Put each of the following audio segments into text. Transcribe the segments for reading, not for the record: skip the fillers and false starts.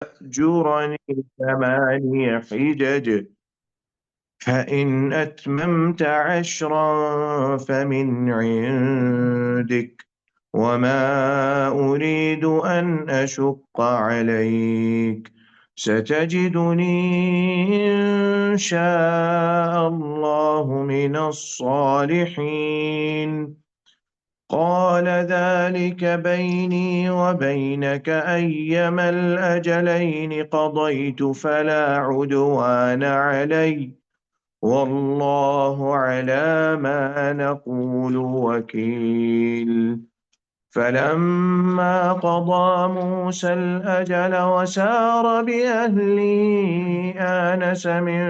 أجرني 8 حجج فإن أتممت 10 فمن عندك وما أريد أن أشق عليك ستجدني إن شاء الله من الصالحين قال ذلك بيني وبينك أيما الأجلين قضيت فلا عدوان علي والله على ما نقول وكيل فلما قضى موسى الأجل وسار بأهله آنس من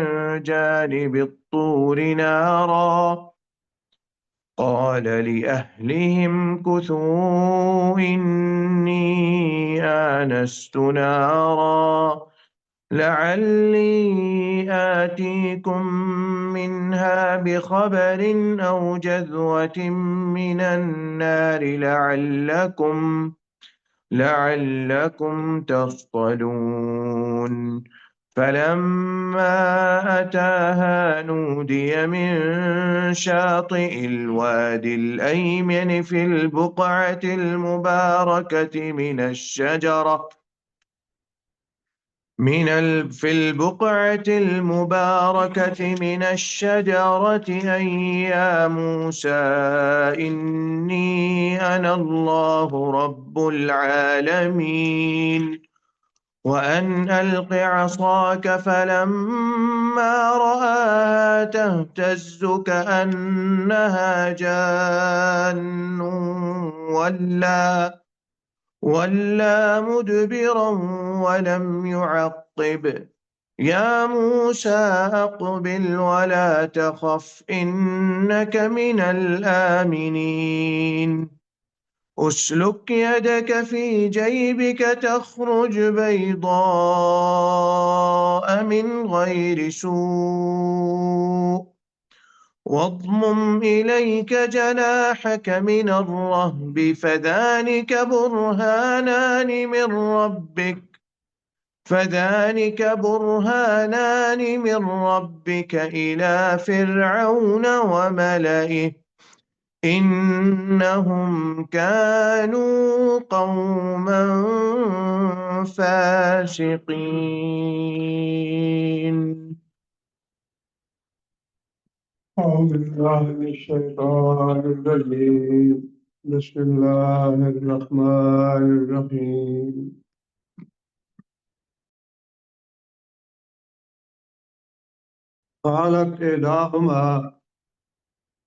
جانب الطور نارا قال لأهلهم كثوا إني آنست نارا لعلي آتيكم منها بخبر أو جذوة من النار لعلكم تصطلون فلما أتاها نودي من شاطئ الوادي الأيمن في البقعة المباركة من الشجرة أن يا موسى إني أنا الله رب العالمين وأن ألق عصاك فلما رآها تهتز كأنها جان ولا مدبرا ولم يعقب يا موسى أقبل ولا تخف إنك من الآمنين أسلك يدك في جيبك تخرج بيضاء من غير سوء واضمم إليك جناحك من الرهب فذلك برهانان من ربك إلى فرعون وملئه إنهم كانوا قوما فاسقين أعوذ بالله من الشيطان الرجيم بسم الله الرحمن الرحيم قالت إحداهما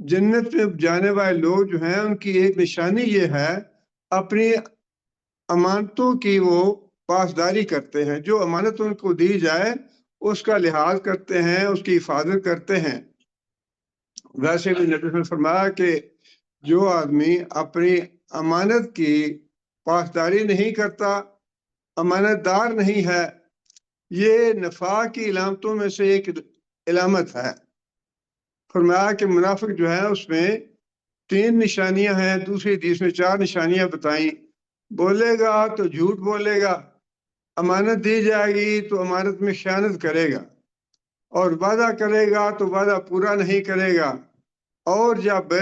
جنت میں جانے والے لوگ جو ہیں ان کی ایک نشانی یہ ہے اپنی امانتوں کی وہ پاسداری کرتے ہیں، جو امانت ان کو دی جائے اس کا لحاظ کرتے ہیں، اس کی حفاظت کرتے ہیں۔ ویسے بھی نبی نے فرمایا کہ جو آدمی اپنی امانت کی پاسداری نہیں کرتا، امانت دار نہیں ہے، یہ نفاق کی علامتوں میں سے ایک علامت ہے۔ فرمایا کہ منافق جو ہے اس میں 3 نشانیاں ہیں، دوسری حدیث میں 4 نشانیاں بتائیں۔ بولے گا تو جھوٹ بولے گا، امانت دی جائے گی تو امانت میں خیانت کرے گا، اور وعدہ کرے گا تو وعدہ پورا نہیں کرے گا، اور جب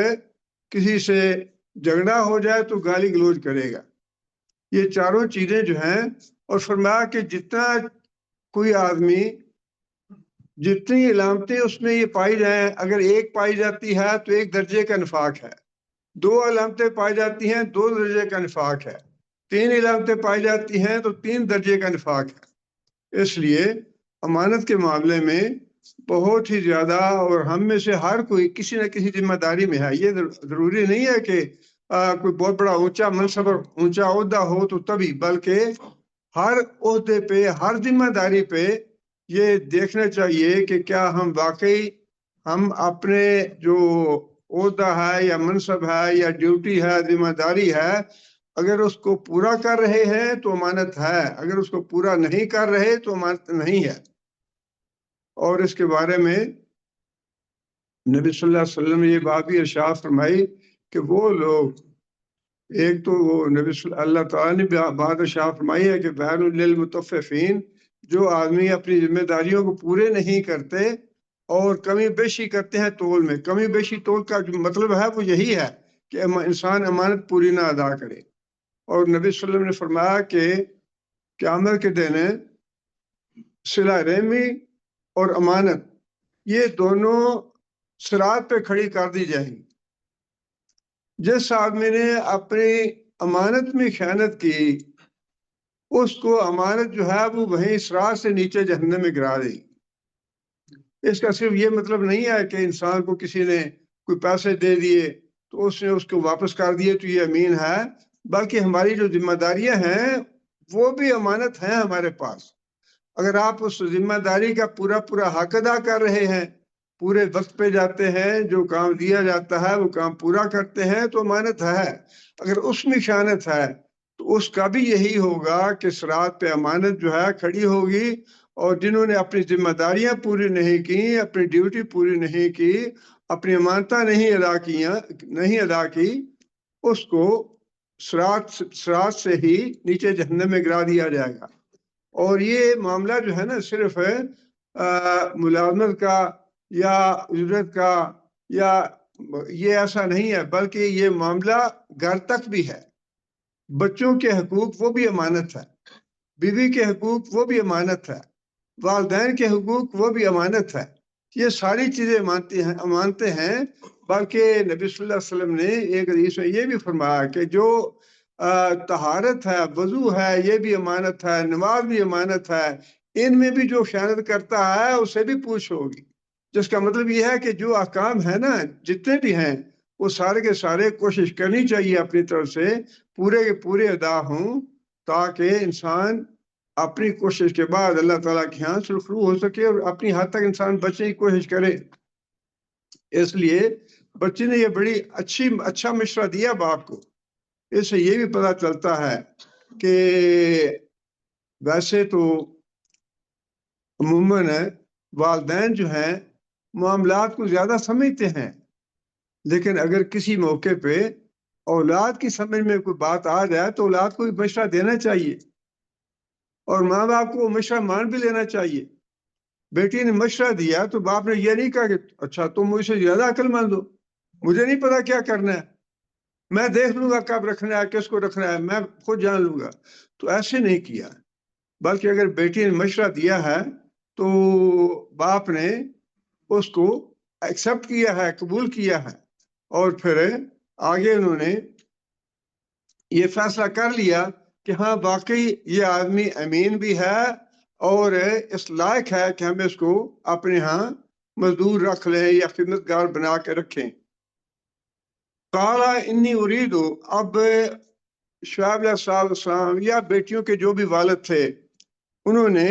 کسی سے جھگڑا ہو جائے تو گالی گلوچ کرے گا۔ یہ چاروں چیزیں جو ہیں، اور فرمایا کہ جتنا کوئی آدمی جتنی علامتیں اس میں یہ پائی جائیں، اگر ایک پائی جاتی ہے تو 1 درجے کا نفاق ہے، 2 علامتیں پائی جاتی ہیں 2 درجے کا نفاق ہے، 3 علامتیں پائی جاتی ہیں تو 3 درجے کا نفاق ہے۔ اس لیے امانت کے معاملے میں بہت ہی زیادہ، اور ہم میں سے ہر کوئی کسی نہ کسی ذمہ داری میں ہے۔ یہ ضروری نہیں ہے کہ کوئی بہت بڑا اونچا منصب اور اونچا عہدہ ہو تو تبھی، بلکہ ہر عہدے پہ، ہر ذمہ داری پہ یہ دیکھنا چاہیے کہ کیا ہم اپنے جو عہدہ ہے یا منصب ہے یا ڈیوٹی ہے، ذمہ داری ہے، اگر اس کو پورا کر رہے ہیں تو امانت ہے، اگر اس کو پورا نہیں کر رہے تو امانت نہیں ہے۔ اور اس کے بارے میں نبی صلی اللہ علیہ وسلم نے یہ بات بھی ارشاد فرمائی کہ وہ لوگ، ایک تو وہ نبی اللہ تعالیٰ نے بات ارشاد فرمائی ہے کہ ویل للمطففین، جو آدمی اپنی ذمہ داریوں کو پورے نہیں کرتے اور کمی بیشی کرتے ہیں تول میں۔ کمی بیشی تول کا جو مطلب ہے وہ یہی ہے کہ انسان امانت پوری نہ ادا کرے۔ اور نبی صلی اللہ علیہ وسلم نے فرمایا کہ قیامت کے دن صلہ رحمی اور امانت، یہ دونوں صراط پہ کھڑی کر دی جائیں گی۔ جس آدمی نے اپنی امانت میں خیانت کی، اس کو امانت جو ہے وہ وہیں صراط سے نیچے جہنم میں گرا دے گی۔ اس کا صرف یہ مطلب نہیں ہے کہ انسان کو کسی نے کوئی پیسے دے دیے تو اس نے اس کو واپس کر دیے تو یہ امین ہے، بلکہ ہماری جو ذمہ داریاں ہیں وہ بھی امانت ہیں ہمارے پاس۔ اگر آپ اس ذمہ داری کا پورا حق ادا کر رہے ہیں، پورے وقت پہ جاتے ہیں، جو کام دیا جاتا ہے وہ کام پورا کرتے ہیں تو امانت ہے۔ اگر اس میں خیانت ہے تو اس کا بھی یہی ہوگا کہ صراط پہ امانت جو ہے کھڑی ہوگی، اور جنہوں نے اپنی ذمہ داریاں پوری نہیں کی، اپنی ڈیوٹی پوری نہیں کی، اپنی امانتیں نہیں ادا کی، اس کو صراط سے ہی نیچے جہنم میں گرا دیا جائے گا۔ اور یہ معاملہ جو ہے نا صرف ملازمت کا یا اجرت کا یا یہ ایسا نہیں ہے، بلکہ یہ معاملہ گھر تک بھی ہے۔ بچوں کے حقوق وہ بھی امانت ہے، بیوی کے حقوق وہ بھی امانت ہے، والدین کے حقوق وہ بھی امانت ہے۔ یہ ساری چیزیں امانتیں ہیں۔ بلکہ نبی صلی اللہ علیہ وسلم نے ایک حدیث میں یہ بھی فرمایا کہ جو طہارت ہے، وضو ہے، یہ بھی امانت ہے، نماز بھی امانت ہے، ان میں بھی جو خیانت کرتا ہے اسے بھی پوچھ ہوگی۔ جس کا مطلب یہ ہے کہ جو احکام ہیں نا جتنے بھی ہیں وہ سارے کے سارے کوشش کرنی چاہیے اپنی طرف سے پورے کے پورے ادا ہوں، تاکہ انسان اپنی کوشش کے بعد اللہ تعالیٰ کے ہاں سرخرو ہو سکے اور اپنی حد تک انسان بچنے کی کوشش کرے۔ اس لیے بچے نے یہ بڑی اچھا مشورہ دیا باپ کو۔ اس سے یہ بھی پتہ چلتا ہے کہ ویسے تو عموماً والدین جو ہیں معاملات کو زیادہ سمجھتے ہیں، لیکن اگر کسی موقع پہ اولاد کی سمجھ میں کوئی بات آ جائے تو اولاد کو بھی مشورہ دینا چاہیے، اور ماں باپ کو مشورہ مان بھی لینا چاہیے۔ بیٹی نے مشورہ دیا تو باپ نے یہ نہیں کہا کہ اچھا تم مجھ سے زیادہ عقل مند ہو، مجھے نہیں پتا کیا کرنا ہے، میں دیکھ لوں گا کب رکھنا ہے، کس کو رکھنا ہے، میں خود جان لوں گا۔ تو ایسے نہیں کیا، بلکہ اگر بیٹی نے مشورہ دیا ہے تو باپ نے اس کو ایکسیپٹ کیا ہے، قبول کیا ہے، اور پھر آگے انہوں نے یہ فیصلہ کر لیا کہ ہاں واقعی یہ آدمی امین بھی ہے اور اس لائق ہے کہ ہم اس کو اپنے ہاں مزدور رکھ لیں یا خدمت گار بنا کے رکھیں۔ قالا انی اریدو، اب شعیب علیہ السلام یا بیٹیوں کے جو بھی والد تھے انہوں نے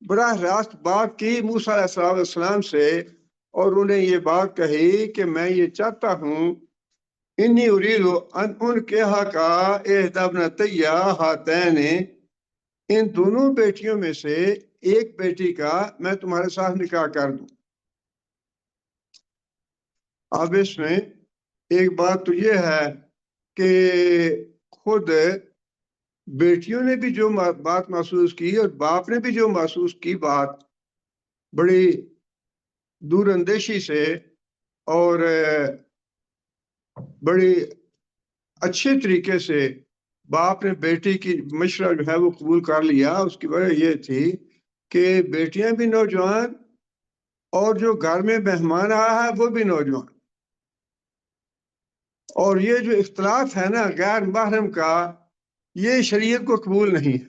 براہ راست بات کی موسیٰ علیہ السلام سے، اور انہیں یہ بات کہی کہ میں یہ چاہتا ہوں انی اریدو ان انکحا کا احدی ابنتی ہاتین، ان دونوں بیٹیوں میں سے ایک بیٹی کا میں تمہارے ساتھ نکاح کر دوں۔ اب اس میں ایک بات تو یہ ہے کہ خود بیٹیوں نے بھی جو بات محسوس کی اور باپ نے بھی جو محسوس کی بات بڑی دور اندیشی سے اور بڑی اچھے طریقے سے باپ نے بیٹی کی مشورہ جو ہے وہ قبول کر لیا۔ اس کی وجہ یہ تھی کہ بیٹیاں بھی نوجوان اور جو گھر میں مہمان آیا ہے وہ بھی نوجوان، اور یہ جو اختلاف ہے نا غیر محرم کا، یہ شریعت کو قبول نہیں ہے۔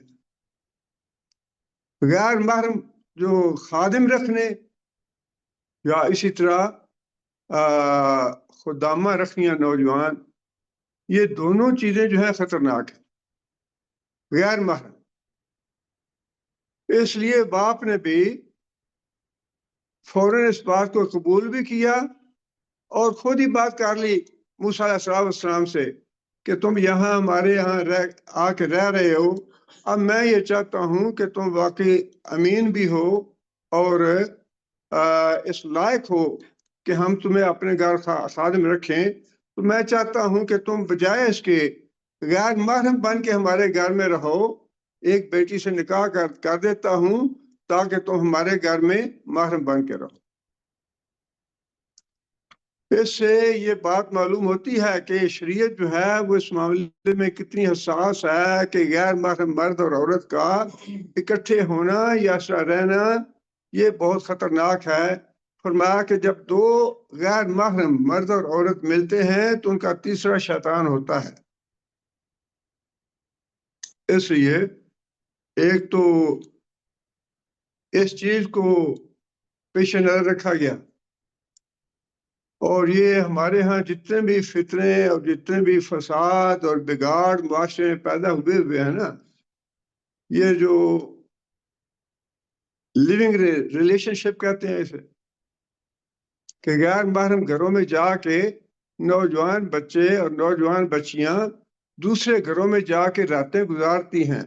غیر محرم جو خادم رکھنے یا اسی طرح خدامہ رکھنیاں نوجوان، یہ دونوں چیزیں جو ہے خطرناک ہیں، غیر محرم۔ اس لیے باپ نے بھی فوراً اس بات کو قبول بھی کیا اور خود ہی بات کر لی موسیٰ علیہ السلام سے کہ تم یہاں ہمارے یہاں آ کے رہ رہے ہو، اب میں یہ چاہتا ہوں کہ تم واقعی امین بھی ہو اور اس لائق ہو کہ ہم تمہیں اپنے گھر خادم رکھیں، تو میں چاہتا ہوں کہ تم بجائے اس کے غیر محرم بن کے ہمارے گھر میں رہو، ایک بیٹی سے نکاح کر دیتا ہوں تاکہ تم ہمارے گھر میں محرم بن کے رہو۔ اس سے یہ بات معلوم ہوتی ہے کہ شریعت جو ہے وہ اس معاملے میں کتنی حساس ہے کہ غیر محرم مرد اور عورت کا اکٹھے ہونا یا رہنا یہ بہت خطرناک ہے۔ فرمایا کہ جب دو غیر محرم مرد اور عورت ملتے ہیں تو ان کا تیسرا شیطان ہوتا ہے۔ اس لیے ایک تو اس چیز کو پیش نظر رکھا گیا، اور یہ ہمارے ہاں جتنے بھی فتنے اور جتنے بھی فساد اور بگاڑ معاشرے میں پیدا ہوئے ہیں نا، یہ جو لیونگ ریلیشن شپ کہتے ہیں اسے، کہ غیر محرم گھروں میں جا کے نوجوان بچے اور نوجوان بچیاں دوسرے گھروں میں جا کے راتیں گزارتی ہیں،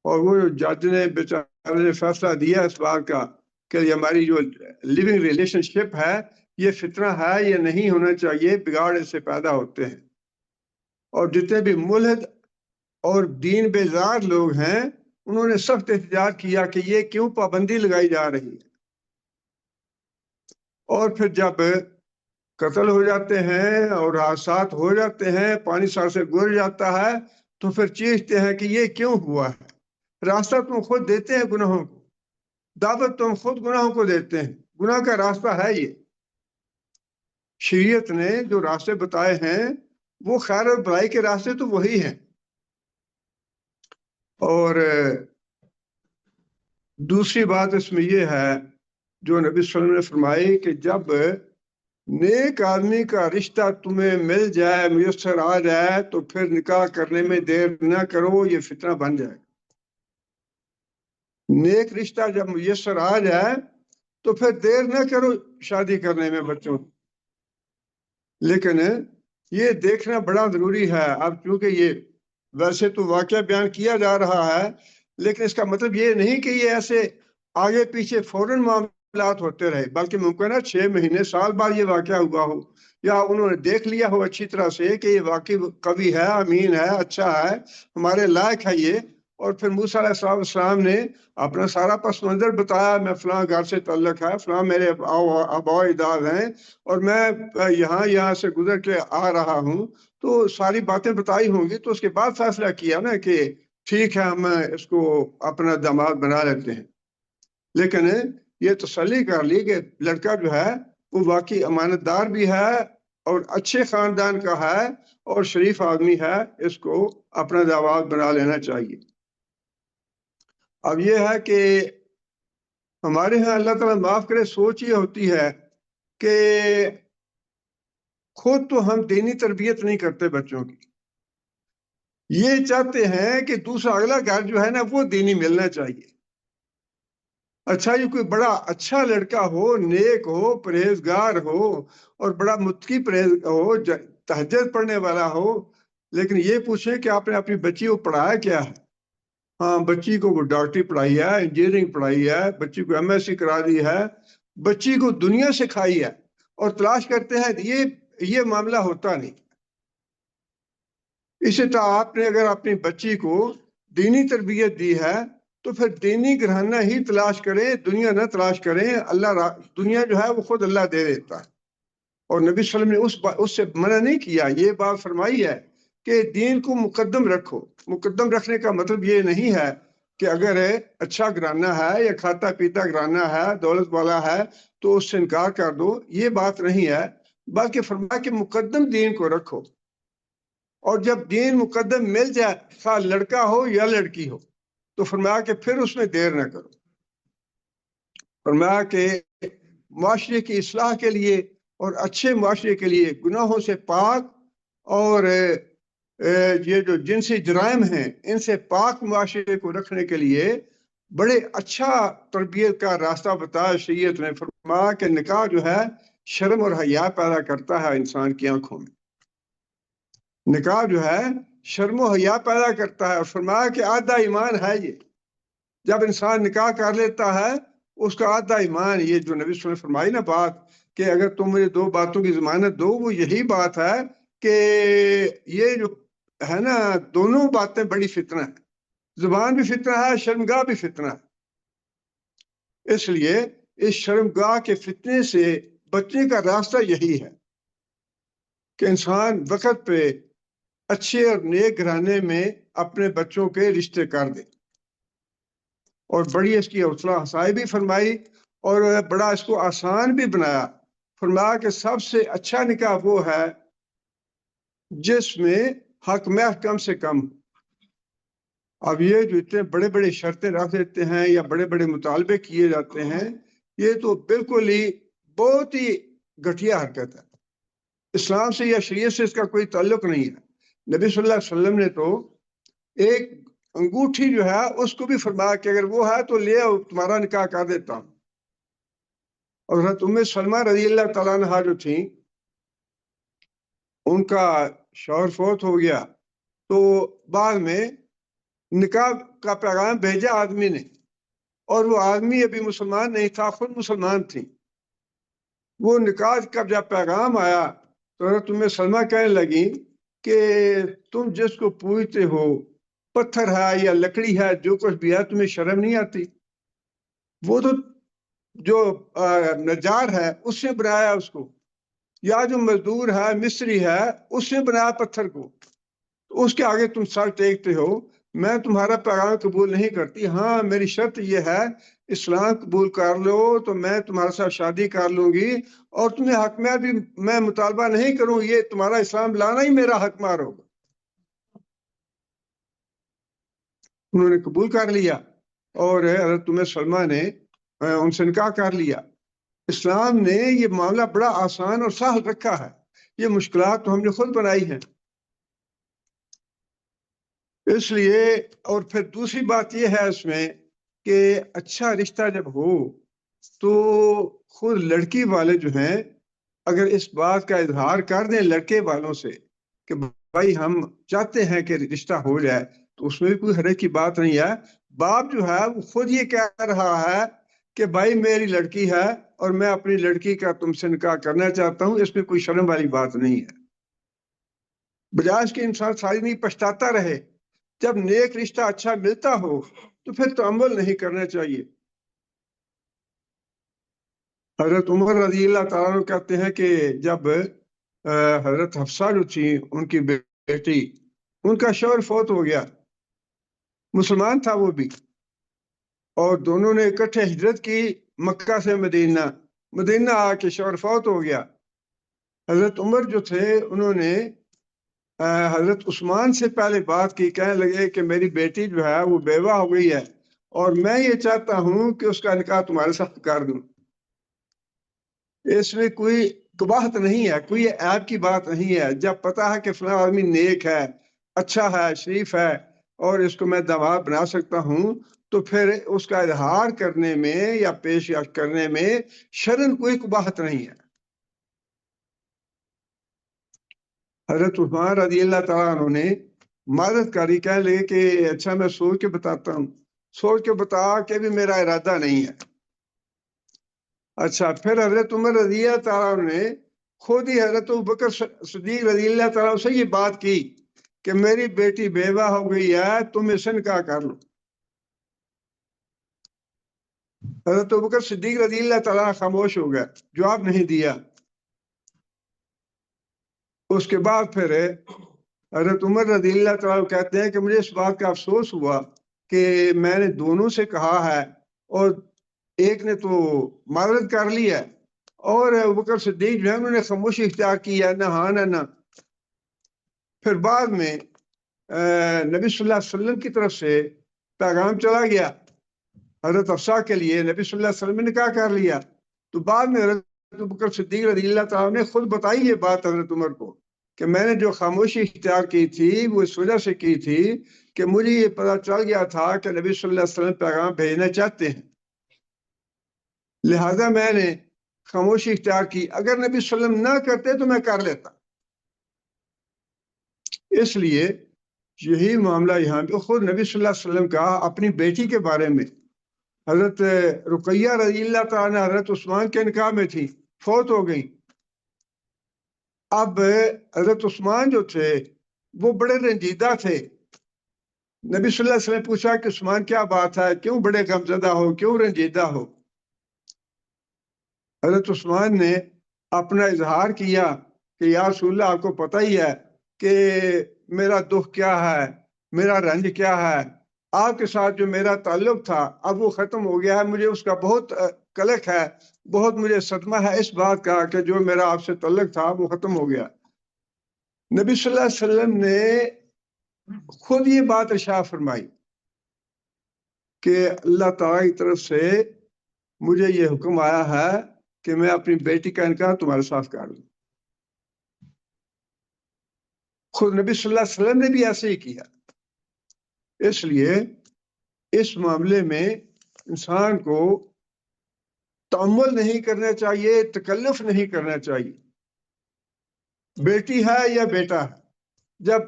اور وہ جج نے بیچارے نے فیصلہ دیا اس بات کا کہ یہ ہماری جو لیونگ ریلیشن شپ ہے یہ فتنہ ہے، یہ نہیں ہونا چاہیے، بگاڑ اس سے پیدا ہوتے ہیں۔ اور جتنے بھی ملحد اور دین بیزار لوگ ہیں انہوں نے سخت احتجاج کیا کہ یہ کیوں پابندی لگائی جا رہی ہے، اور پھر جب قتل ہو جاتے ہیں اور حادثات ہو جاتے ہیں، پانی سر سے گزر جاتا ہے، تو پھر چیختے ہیں کہ یہ کیوں ہوا ہے۔ راستہ تم خود دیتے ہیں گناہوں کو، دعوت تم خود گناہوں کو دیتے ہیں، گناہ کا راستہ ہے یہ۔ شریعت نے جو راستے بتائے ہیں وہ خیر اور بھلائی کے راستے تو وہی ہیں۔ اور دوسری بات اس میں یہ ہے جو نبی صلی اللہ علیہ وسلم نے فرمائی کہ جب نیک آدمی کا رشتہ تمہیں مل جائے، میسر آ جائے، تو پھر نکاح کرنے میں دیر نہ کرو، یہ فتنہ بن جائے۔ نیک رشتہ جب میسر آ جائے تو پھر دیر نہ کرو شادی کرنے میں بچوں۔ لیکن یہ دیکھنا بڑا ضروری ہے۔ اب چونکہ یہ ویسے تو واقعہ بیان کیا جا رہا ہے، لیکن اس کا مطلب یہ نہیں کہ یہ ایسے آگے پیچھے فوراً معاملات ہوتے رہے، بلکہ ممکن ہے 6 مہینے سال بعد یہ واقعہ ہوا ہو، یا انہوں نے دیکھ لیا ہو اچھی طرح سے کہ یہ واقعی قوی ہے، امین ہے، اچھا ہے، ہمارے لائق ہے یہ، اور پھر موسیٰ علیہ السلام نے اپنا سارا پس منظر بتایا، میں فلاں گھر سے تعلق ہے، فلاں میرے آباء اجداد ہیں، اور میں یہاں سے گزر کے آ رہا ہوں، تو ساری باتیں بتائی ہوں گی، تو اس کے بعد فیصلہ کیا نا کہ ٹھیک ہے ہم اس کو اپنا داماد بنا لیتے ہیں۔ لیکن یہ تسلی کر لی کہ لڑکا جو ہے وہ واقعی امانت دار بھی ہے اور اچھے خاندان کا ہے اور شریف آدمی ہے، اس کو اپنا داماد بنا لینا چاہیے۔ اب یہ ہے کہ ہمارے ہاں اللہ تعالیٰ معاف کرے سوچ یہ ہوتی ہے کہ خود تو ہم دینی تربیت نہیں کرتے بچوں کی، یہ چاہتے ہیں کہ دوسرا اگلا گھر جو ہے نا وہ دینی ملنا چاہیے. اچھا یہ کوئی بڑا اچھا لڑکا ہو، نیک ہو، پرہیزگار ہو اور بڑا متقی پرہیز ہو، تہجد پڑھنے والا ہو، لیکن یہ پوچھیں کہ آپ نے اپنی بچی کو پڑھایا کیا ہے؟ ہاں بچی کو وہ ڈاکٹری پڑھائی ہے، انجینئرنگ پڑھائی ہے، بچی کو ایم ایس سی کرا دی ہے، بچی کو دنیا سکھائی ہے، اور تلاش کرتے ہیں. یہ معاملہ ہوتا نہیں. اسی طرح آپ نے اگر اپنی بچی کو دینی تربیت دی ہے تو پھر دینی گھرانہ ہی تلاش کریں، دنیا نہ تلاش کریں. دنیا جو ہے وہ خود اللہ دے دیتا ہے. اور نبی صلی اللہ علیہ وسلم نے اس سے منع نہیں کیا، یہ بات فرمائی ہے کہ دین کو مقدم رکھو. مقدم رکھنے کا مطلب یہ نہیں ہے کہ اگر اچھا گھرانہ ہے یا کھاتا پیتا گھرانہ ہے، دولت والا ہے تو اس سے انکار کر دو، یہ بات نہیں ہے. بلکہ فرمایا کہ مقدم دین کو رکھو، اور جب دین مقدم مل جائے، خواہ لڑکا ہو یا لڑکی ہو، تو فرمایا کہ پھر اس میں دیر نہ کرو. فرمایا کہ معاشرے کی اصلاح کے لیے اور اچھے معاشرے کے لیے گناہوں سے پاک اور یہ جو جنسی جرائم ہیں ان سے پاک معاشرے کو رکھنے کے لیے بڑے اچھا تربیت کا راستہ بتایا شریعت نے. فرمایا کہ نکاح جو ہے شرم اور حیا پیدا کرتا ہے انسان کی آنکھوں میں. نکاح جو ہے شرم و حیا پیدا کرتا ہے، اور فرمایا کہ آدھا ایمان ہے یہ. جب انسان نکاح کر لیتا ہے اس کا آدھا ایمان، یہ جو نبی صلی اللہ علیہ وسلم نے فرمائی نا بات کہ اگر تم مجھے 2 باتوں کی ضمانت دو، وہ یہی بات ہے کہ یہ جو ہے نا دونوں باتیں بڑی فتنہ ہے. زبان بھی فتنہ ہے، شرمگاہ بھی فتنہ ہے. اس لیے اس شرمگاہ کے فتنے سے بچنے کا راستہ یہی ہے کہ انسان وقت پہ اچھے اور نیک گھرانے میں اپنے بچوں کے رشتے کر دے. اور بڑی اس کی حوصلہ افزائی بھی فرمائی اور بڑا اس کو آسان بھی بنایا. فرمایا کہ سب سے اچھا نکاح وہ ہے جس میں حق محض کم سے کم. اب یہ جو اتنے بڑے بڑے شرطیں رکھ دیتے ہیں یا بڑے بڑے مطالبے کیے جاتے ہیں، یہ تو بالکل ہی بہت ہی گھٹیا حرکت ہے. اسلام سے یا شریعت سے اس کا کوئی تعلق نہیں ہے. نبی صلی اللہ علیہ وسلم نے تو ایک انگوٹھی جو ہے اس کو بھی فرمایا کہ اگر وہ ہے تو لے آؤ، تمہارا نکاح کر دیتا ہوں. اور حضرت ام سلمہ رضی اللہ تعالیٰ عنہا جو تھیں، ان کا شوہر فوت ہو گیا تو بعد میں نکاح کا پیغام بھیجا آدمی نے، اور وہ آدمی ابھی مسلمان نہیں تھا، خود مسلمان تھی. وہ نکاح کا جب پیغام آیا تو حضرت ام سلمہ کہنے لگی کہ تم جس کو پوجتے ہو، پتھر ہے یا لکڑی ہے، جو کچھ بھی ہے، تمہیں شرم نہیں آتی؟ وہ تو جو نجار ہے اس نے بنایا اس کو، یا جو مزدور ہے مستری ہے اس نے بنایا پتھر کو، تو اس کے آگے تم سر ٹیکتے ہو. میں تمہارا پیغام قبول نہیں کرتی. ہاں میری شرط یہ ہے اسلام قبول کر لو تو میں تمہارے ساتھ شادی کر لوں گی، اور تمہیں حق میں بھی میں مطالبہ نہیں کروں، یہ تمہارا اسلام لانا ہی میرا حق مار ہوگا. انہوں نے قبول کر لیا اور حضرت ام سلمہ نے ان سے نکاح کر لیا. اسلام نے یہ معاملہ بڑا آسان اور سہل رکھا ہے. یہ مشکلات تو ہم نے خود بنائی ہیں. اس لیے اور پھر دوسری بات یہ ہے اس میں کہ اچھا رشتہ جب ہو تو خود لڑکی والے جو ہیں اگر اس بات کا اظہار کر دیں لڑکے والوں سے کہ بھائی ہم چاہتے ہیں کہ رشتہ ہو جائے، تو اس میں بھی کوئی حرج کی بات نہیں ہے. باپ جو ہے وہ خود یہ کہہ رہا ہے کہ بھائی میری لڑکی ہے اور میں اپنی لڑکی کا تم سے نکاح کرنا چاہتا ہوں، اس میں کوئی شرم والی بات نہیں ہے. بجائے اس کے انسان ساری نہیں پچھتاتا رہے. جب نیک رشتہ اچھا ملتا ہو تو پھر تعامل نہیں کرنا چاہیے. حضرت عمر رضی اللہ تعالیٰ عنہ کہتے ہیں کہ جب حضرت حفصہ جو تھی ان کی بیٹی، ان کا شوہر فوت ہو گیا، مسلمان تھا وہ بھی، اور دونوں نے اکٹھے ہجرت کی مکہ سے مدینہ. مدینہ آ کے شوہر فوت ہو گیا. حضرت عمر جو تھے انہوں نے حضرت عثمان سے پہلے بات کی، کہنے لگے کہ میری بیٹی جو ہے وہ بیوہ ہو گئی ہے اور میں یہ چاہتا ہوں کہ اس کا نکاح تمہارے ساتھ کر دوں. اس میں کوئی قباحت نہیں ہے، کوئی عیب کی بات نہیں ہے۔ جب پتا ہے کہ فلاں آدمی نیک ہے، اچھا ہے، شریف ہے، اور اس کو میں دعویٰ بنا سکتا ہوں، تو پھر اس کا اظہار کرنے میں یا پیش کرنے میں شرن کوئی قباحت نہیں ہے۔ حضرت عثمان رضی اللہ تعالیٰ عنہ نے معذرت کری، کہنے لگے کہ اچھا میں سوچ کے بتاتا ہوں۔ سوچ کے بتا کہ بھی میرا ارادہ نہیں ہے۔ اچھا، پھر حضرت عمر رضی اللہ تعالیٰ عنہ نے خود ہی حضرت ابوبکر صدیق رضی اللہ تعالیٰ عنہ سے یہ بات کی کہ میری بیٹی بیوہ ہو گئی ہے، تم اس سے نکاح کر لو۔ حضرت ابوبکر صدیق رضی اللہ تعالیٰ عنہ خاموش ہو گیا، جواب نہیں دیا۔ اس کے بعد پھر حضرت عمر رضی اللہ تعالیٰ عنہ کہتے ہیں کہ مجھے اس بات کا افسوس ہوا کہ میں نے دونوں سے کہا ہے اور ایک نے تو معذرت کر لی ہے، اور ابوبکر صدیق جو ہے انہوں نے خاموشی اختیار کی ہے، نہ ہاں نہ نہ۔ پھر بعد میں نبی صلی اللہ علیہ وسلم کی طرف سے پیغام چلا گیا حضرت حفصہ کے لیے، نبی صلی اللہ علیہ وسلم نے نکاح کر لیا۔ تو بعد میں حضرت ابوبکر صدیق رضی اللہ تعالیٰ نے خود بتائی یہ بات حضرت عمر کو کہ میں نے جو خاموشی اختیار کی تھی وہ اس وجہ سے کی تھی کہ مجھے یہ پتہ چل گیا تھا کہ نبی صلی اللہ علیہ وسلم پیغام بھیجنا چاہتے ہیں، لہذا میں نے خاموشی اختیار کی۔ اگر نبی صلی اللہ علیہ وسلم نہ کرتے تو میں کر لیتا۔ اس لیے یہی معاملہ یہاں پہ خود نبی صلی اللہ علیہ وسلم کا اپنی بیٹی کے بارے میں، حضرت رقیہ رضی اللہ تعالیٰ حضرت عثمان کے نکاح میں تھی، فوت ہو گئی۔ اب حضرت عثمان جو تھے وہ بڑے رنجیدہ تھے۔ نبی صلی اللہ علیہ وسلم نے پوچھا کہ عثمان کیا بات ہے، کیوں بڑے غمزدہ ہو، کیوں رنجیدہ ہو؟ حضرت عثمان نے اپنا اظہار کیا کہ یا رسول اللہ، آپ کو پتہ ہی ہے کہ میرا دکھ کیا ہے، میرا رنج کیا ہے۔ آپ کے ساتھ جو میرا تعلق تھا اب وہ ختم ہو گیا ہے، مجھے اس کا بہت کلک ہے، بہت مجھے صدمہ ہے اس بات کا کہ جو میرا آپ سے تعلق تھا وہ ختم ہو گیا۔ نبی صلی اللہ علیہ وسلم نے خود یہ بات ارشاد فرمائی کہ اللہ تعالیٰ کی طرف سے مجھے یہ حکم آیا ہے کہ میں اپنی بیٹی کا نکاح تمہارے ساتھ کر لوں۔ خود نبی صلی اللہ علیہ وسلم نے بھی ایسے ہی کیا۔ اس لیے اس معاملے میں انسان کو تأمل نہیں کرنا چاہیے، تکلف نہیں کرنا چاہیے۔ بیٹی ہے یا بیٹا ہے، جب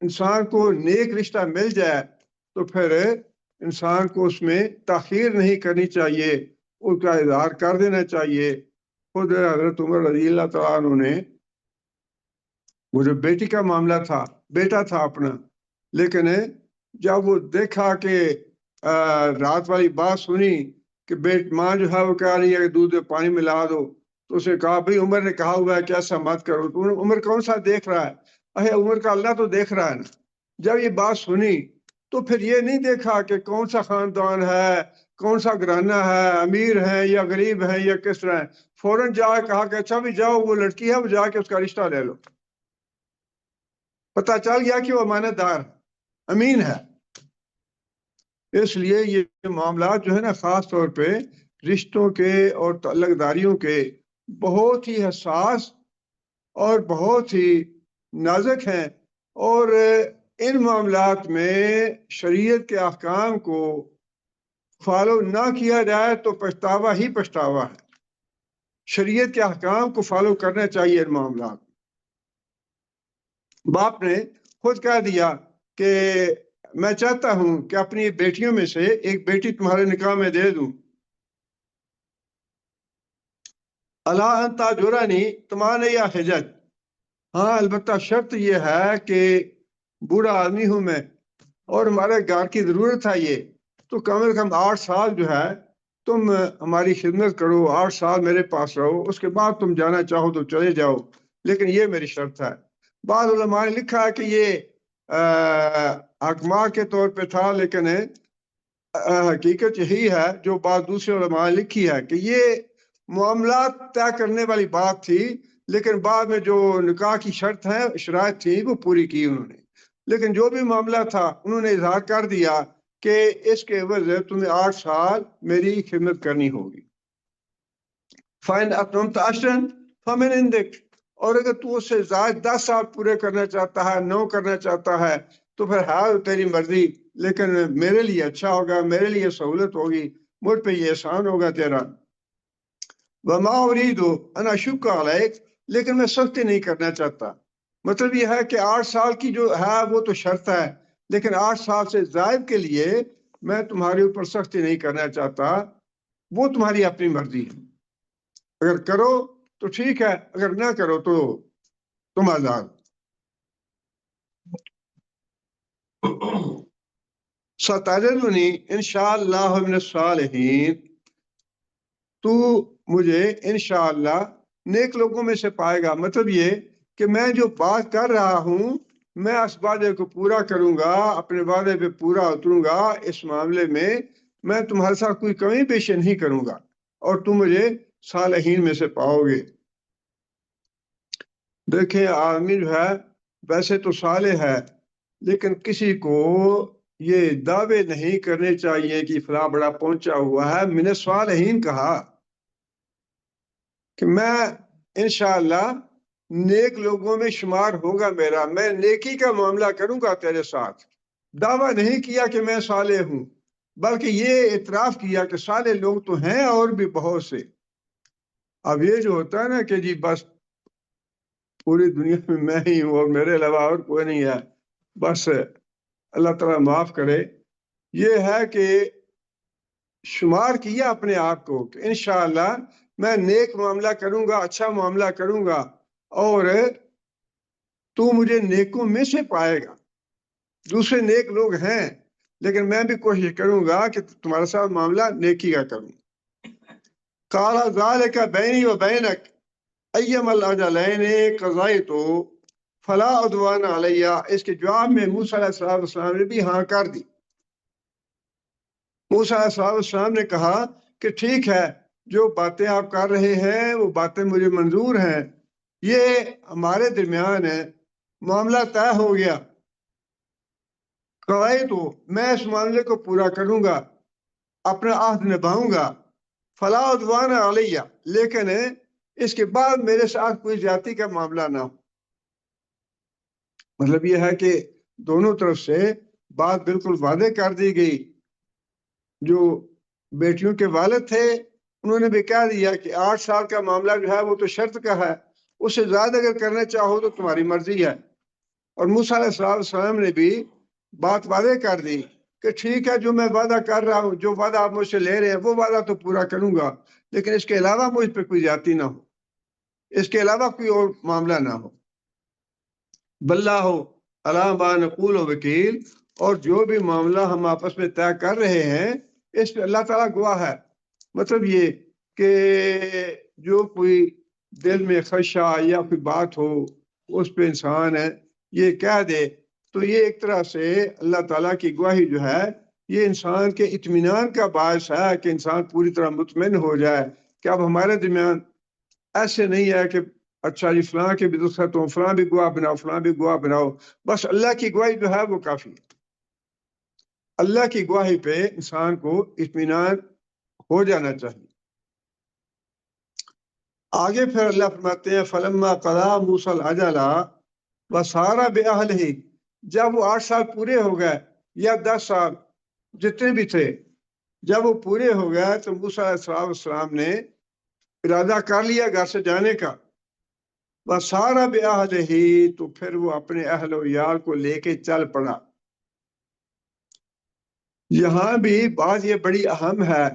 انسان کو نیک رشتہ مل جائے تو پھر انسان کو اس میں تاخیر نہیں کرنی چاہیے، اس کا اظہار کر دینا چاہیے۔ خود حضرت عمر رضی اللہ تعالیٰ عنہ نے، وہ جو بیٹی کا معاملہ تھا، بیٹا تھا اپنا، لیکن جب وہ دیکھا کہ رات والی بات سنی کہ ماں جو ہے وہ کہہ رہی ہے کہ دودھ میں پانی ملا دو، تو اسے کہا بھئی عمر نے کہا ہوا ہے کہ ایسا مت کرو۔ تو عمر کون سا دیکھ رہا ہے؟ عمر کا اللہ تو دیکھ رہا ہے نا۔ جب یہ بات سنی تو پھر یہ نہیں دیکھا کہ کون سا خاندان ہے، کون سا گھرانہ ہے، امیر ہیں یا غریب ہیں یا کس طرح ہے، فوراً جا کہا کہ اچھا بھی جاؤ، وہ لڑکی ہے وہ جا کے اس کا رشتہ لے لو۔ پتہ چل گیا کہ وہ امانت دار امین ہے۔ اس لیے یہ معاملات جو ہے نا، خاص طور پہ رشتوں کے اور تعلق داریوں کے بہت ہی حساس اور بہت ہی نازک ہیں، اور ان معاملات میں شریعت کے احکام کو فالو نہ کیا جائے تو پچھتاوا ہی پچھتاوا ہے۔ شریعت کے احکام کو فالو کرنا چاہیے ان معاملات۔ باپ نے خود کہہ دیا کہ میں چاہتا ہوں کہ اپنی بیٹیوں میں سے ایک بیٹی تمہارے نکاح میں دے دوں۔ اللہ انت تاجرنی تمہارے یا حجج، ہاں البتہ شرط یہ ہے کہ بوڑھا آدمی ہوں میں اور ہمارے گھر کی ضرورت ہے یہ، تو کم از کم 8 سال جو ہے تم ہماری خدمت کرو، 8 سال میرے پاس رہو، اس کے بعد تم جانا چاہو تو چلے جاؤ، لیکن یہ میری شرط ہے۔ بعض علماء نے لکھا ہے کہ یہ حکمہ کے طور پہ تھا، لیکن حقیقت یہی ہے جو بات دوسرے علماء نے لکھی ہے کہ یہ معاملات طے کرنے والی بات تھی، لیکن بعد میں جو نکاح کی شرط ہے، شرائط تھی، وہ پوری کی انہوں نے۔ لیکن جو بھی معاملہ تھا انہوں نے اظہار کر دیا کہ اس کے عوض تمہیں 8 سال میری خدمت کرنی ہوگی۔ فَإِنْ أَتْمَمْتَ عَشْرًا، فمن عندک، اور اگر تو اس سے زائد 10 سال پورے کرنا چاہتا ہے، 9 کرنا چاہتا ہے، تو پھر ہاں تیری مرضی، لیکن میرے لیے اچھا ہوگا، میرے لیے سہولت ہوگی، مجھ پہ یہ احسان ہوگا تیرا۔ وما اريد ان اشق علیک، لیکن میں سختی نہیں کرنا چاہتا۔ مطلب یہ ہے کہ 8 سال کی جو ہے وہ تو شرط ہے، لیکن 8 سال سے زائد کے لیے میں تمہارے اوپر سختی نہیں کرنا چاہتا، وہ تمہاری اپنی مرضی ہے۔ اگر کرو تو ٹھیک ہے، اگر نہ کرو تو تم آزاد۔ ستجدنی انشاءاللہ من الصالحین، تو مجھے انشاءاللہ نیک لوگوں میں سے پائے گا۔ مطلب یہ کہ میں جو بات کر رہا ہوں میں اس وعدے کو پورا کروں گا، اپنے وعدے پہ پورا اتروں گا، اس معاملے میں تمہارے ساتھ کوئی کمی پیشی نہیں کروں گا، اور تم مجھے صالحین میں سے پاؤ گے۔ دیکھیں آدمی جو ہے ویسے تو صالح ہے، لیکن کسی کو یہ دعوے نہیں کرنے چاہیے کہ فلاں بڑا پہنچا ہوا ہے۔ من الصالحین کہا کہ میں انشاءاللہ نیک لوگوں میں شمار ہوگا میرا، میں نیکی کا معاملہ کروں گا تیرے ساتھ۔ دعویٰ نہیں کیا کہ میں صالح ہوں، بلکہ یہ اعتراف کیا کہ صالح لوگ تو ہیں اور بھی بہت سے۔ اب یہ جو ہوتا ہے نا کہ جی بس پوری دنیا میں ہی ہوں اور میرے علاوہ اور کوئی نہیں ہے، بس اللہ تعالیٰ معاف کرے، یہ ہے کہ شمار کیا اپنے آپ کو کہ انشاءاللہ میں نیک معاملہ کروں گا، اچھا معاملہ کروں گا، اور تو مجھے نیکوں میں سے پائے گا۔ دوسرے نیک لوگ ہیں، لیکن میں بھی کوشش کروں گا کہ تمہارے ساتھ معاملہ نیکی کا کروں۔ قال ذالک بینی و بینک ایم الاجلین قضیت فلا عدوان علیہ، اس کے جواب میں موسیٰ علیہ السلام نے بھی ہاں کر دی۔ موسیٰ علیہ السلام نے کہا کہ ٹھیک ہے، جو باتیں آپ کر رہے ہیں وہ باتیں مجھے منظور ہیں، یہ ہمارے درمیان ہے، معاملہ طے ہو گیا۔ قضیت، میں اس معاملے کو پورا کروں گا، اپنا عہد نبھاؤں گا۔ فلا عدوان علیہ، لیکن اس کے بعد میرے ساتھ کوئی زیادتی کا معاملہ نہ ہو۔ مطلب یہ ہے کہ دونوں طرف سے بات بالکل واضح کر دی گئی۔ جو بیٹیوں کے والد تھے انہوں نے بھی کہہ دیا کہ 8 سال کا معاملہ جو ہے وہ تو شرط کا ہے، اس سے زیادہ اگر کرنا چاہو تو تمہاری مرضی ہے۔ اور موسیٰ علیہ السلام نے بھی بات واضح کر دی کہ ٹھیک ہے، جو میں وعدہ کر رہا ہوں، جو وعدہ آپ مجھ سے لے رہے ہیں وہ وعدہ تو پورا کروں گا، لیکن اس کے علاوہ مجھ پہ کوئی زیادتی نہ ہو، اس کے علاوہ کوئی اور معاملہ نہ ہو۔ باللہ علی ما نقول وکیل، اور جو بھی معاملہ ہم آپس میں طے کر رہے ہیں اس پہ اللہ تعالیٰ گواہ ہے۔ مطلب یہ کہ جو کوئی دل میں خدشہ یا کوئی بات ہو اس پہ انسان ہے یہ کہہ دے، تو یہ ایک طرح سے اللہ تعالیٰ کی گواہی جو ہے یہ انسان کے اطمینان کا باعث ہے کہ انسان پوری طرح مطمئن ہو جائے کہ اب ہمارے درمیان ایسے نہیں ہے کہ اچھا جی فلاں کے بھی دستخط ہوں، فلاں بھی گواہ بناؤ، فلاں بھی گواہ بناؤ، بس اللہ کی گواہی جو ہے وہ کافی ہے۔ اللہ کی گواہی پہ انسان کو اطمینان ہو جانا چاہیے۔ آگے پھر اللہ فرماتے ہیں فلما قضا موسیٰ الاجل وسار بأہلہ، جب وہ 8 سال پورے ہو گئے یا 10 سال جتنے بھی تھے، جب وہ پورے ہو گئے تو موسیٰ علیہ السلام نے ارادہ کر لیا گھر سے جانے کا۔ وسار بأہلہ، تو پھر وہ اپنے اہل و عیال کو لے کے چل پڑا۔ یہاں بھی بات یہ بڑی اہم ہے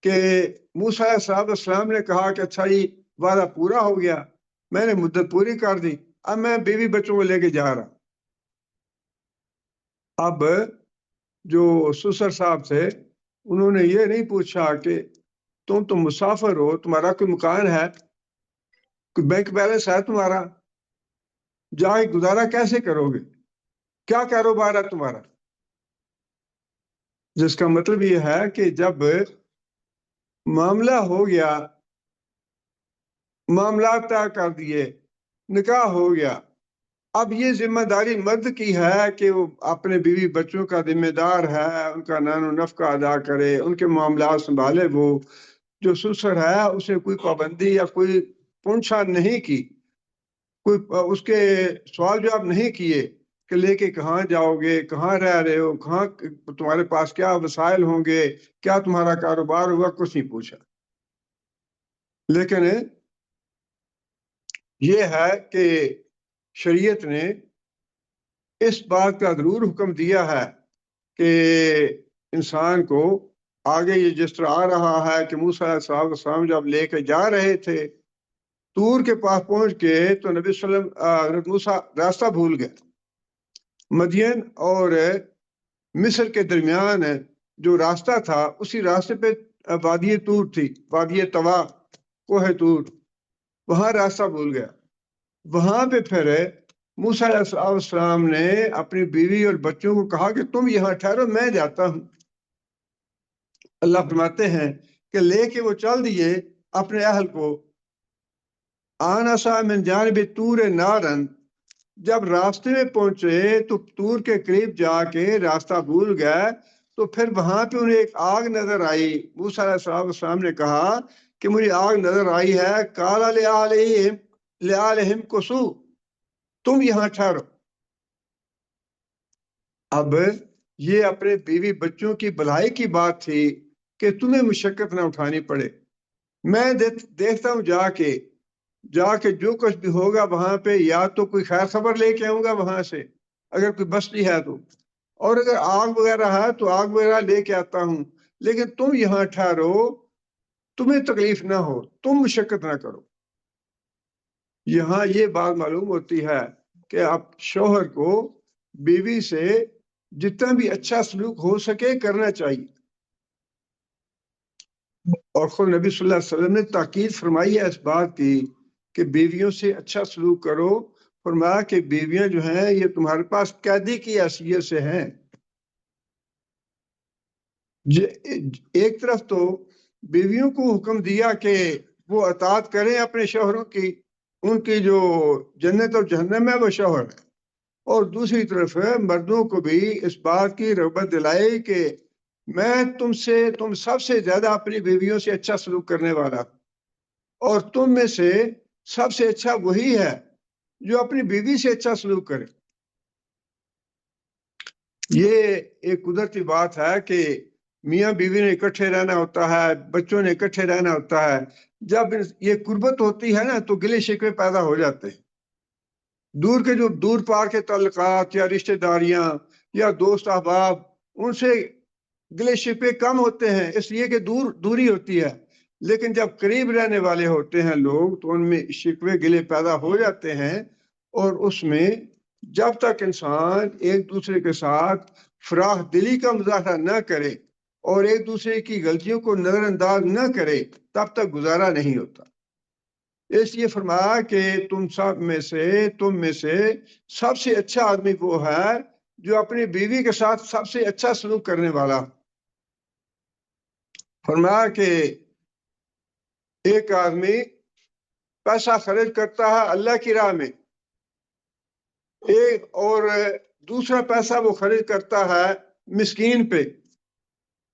کہ موسیٰ علیہ السلام نے کہا کہ اچھا جی وعدہ پورا ہو گیا، میں نے مدت پوری کر دی، اب میں بیوی بچوں کو لے کے جا رہا۔ اب جو سسر صاحب تھے انہوں نے یہ نہیں پوچھا کہ تم مسافر ہو، تمہارا کوئی مکان ہے، کوئی بینک بیلنس ہے تمہارا، جا کے گزارا کیسے کرو گے، کیا کاروبار ہے تمہارا؟ جس کا مطلب یہ ہے کہ جب معاملہ ہو گیا، معاملات طے کر دیے، نکاح ہو گیا، اب یہ ذمہ داری مرد کی ہے کہ وہ اپنے بیوی بچوں کا ذمہ دار ہے، ان کا نان و نفقہ ادا کرے، ان کے معاملات سنبھالے۔ وہ جو سسر ہے اسے کوئی پابندی یا کوئی پونچھا نہیں کی، کوئی اس کے سوال جواب نہیں کیے کہ لے کے کہاں جاؤ گے، کہاں رہ رہے ہو، کہاں تمہارے پاس کیا وسائل ہوں گے، کیا تمہارا کاروبار ہوگا، کچھ نہیں پوچھا۔ لیکن یہ ہے کہ شریعت نے اس بات کا ضرور حکم دیا ہے کہ انسان کو آگے یہ جس طرح آ رہا ہے کہ موسیٰ علیہ السلام جب لے کے جا رہے تھے طور کے پاس پہنچ کے تو نبی صلی اللہ علیہ وسلم موسیٰ راستہ بھول گئے۔ مدین اور مصر کے درمیان جو راستہ تھا اسی راستے پہ وادی طور تھی، وادی طوا، کوہ طور، وہاں راستہ بھول گیا۔ وہاں پہ پھر موسیٰ علیہ السلام نے اپنی بیوی اور بچوں کو کہا کہ تم یہاں ٹھہرو، میں جاتا ہوں۔ اللہ فرماتے ہیں کہ لے کے وہ چل دیے اپنے اہل کو۔ آنسا من جانب طور نارن، جب راستے میں پہنچے تو طور کے قریب جا کے راستہ بھول گئے، تو پھر وہاں پہ انہیں ایک آگ نظر آئی۔ موسیٰ علیہ السلام نے کہا کہ مجھے آگ نظر آئی ہے، قال لآلہم کسو، تم یہاں ٹھہرو۔ اب یہ اپنے بیوی بچوں کی بھلائی کی بات تھی کہ تمہیں مشقت نہ اٹھانی پڑے، میں دیکھتا ہوں جا کے جو کچھ بھی ہوگا وہاں پہ یا تو کوئی خیر خبر لے کے آؤں گا وہاں سے اگر کوئی بستی ہے تو، اور اگر آگ وغیرہ ہے تو آگ وغیرہ لے کے آتا ہوں، لیکن تم یہاں ٹھہرو، تمہیں تکلیف نہ ہو، تم مشقت نہ کرو۔ یہاں یہ بات معلوم ہوتی ہے کہ اب شوہر کو بیوی سے جتنا بھی اچھا سلوک ہو سکے کرنا چاہیے، اور خود نبی صلی اللہ علیہ وسلم نے تاکید فرمائی ہے اس بات کی کہ بیویوں سے اچھا سلوک کرو۔ فرمایا کہ بیویاں جو ہیں یہ تمہارے پاس قیدی کی حیثیت سے ہیں۔ ایک طرف تو بیویوں کو حکم دیا کہ وہ اطاعت کریں اپنے شوہروں کی، ان کی جو جنت اور جہنم ہے وہ شوہر ہے، اور دوسری طرف مردوں کو بھی اس بات کی رغبت دلائی کہ میں تم سب سے زیادہ اپنی بیویوں سے اچھا سلوک کرنے والا، اور تم میں سے سب سے اچھا وہی ہے جو اپنی بیوی سے اچھا سلوک کرے۔ یہ ایک قدرتی بات ہے کہ میاں بیوی نے اکٹھے رہنا ہوتا ہے، بچوں نے اکٹھے رہنا ہوتا ہے، جب یہ قربت ہوتی ہے نا تو گلے شکوے پیدا ہو جاتے ہیں۔ دور کے جو دور پار کے تعلقات یا رشتہ داریاں یا دوست احباب، ان سے گلے شکوے کم ہوتے ہیں اس لیے کہ دوری ہوتی ہے، لیکن جب قریب رہنے والے ہوتے ہیں لوگ تو ان میں شکوے گلے پیدا ہو جاتے ہیں، اور اس میں جب تک انسان ایک دوسرے کے ساتھ فراخ دلی کا مظاہرہ نہ کرے اور ایک دوسرے کی غلطیوں کو نظر انداز نہ کرے تب تک گزارا نہیں ہوتا۔ اس لیے فرمایا کہ تم میں سے سب سے اچھا آدمی وہ ہے جو اپنی بیوی کے ساتھ سب سے اچھا سلوک کرنے والا۔ فرمایا کہ ایک آدمی پیسہ خرچ کرتا ہے اللہ کی راہ میں، ایک اور دوسرا پیسہ وہ خرچ کرتا ہے مسکین پہ،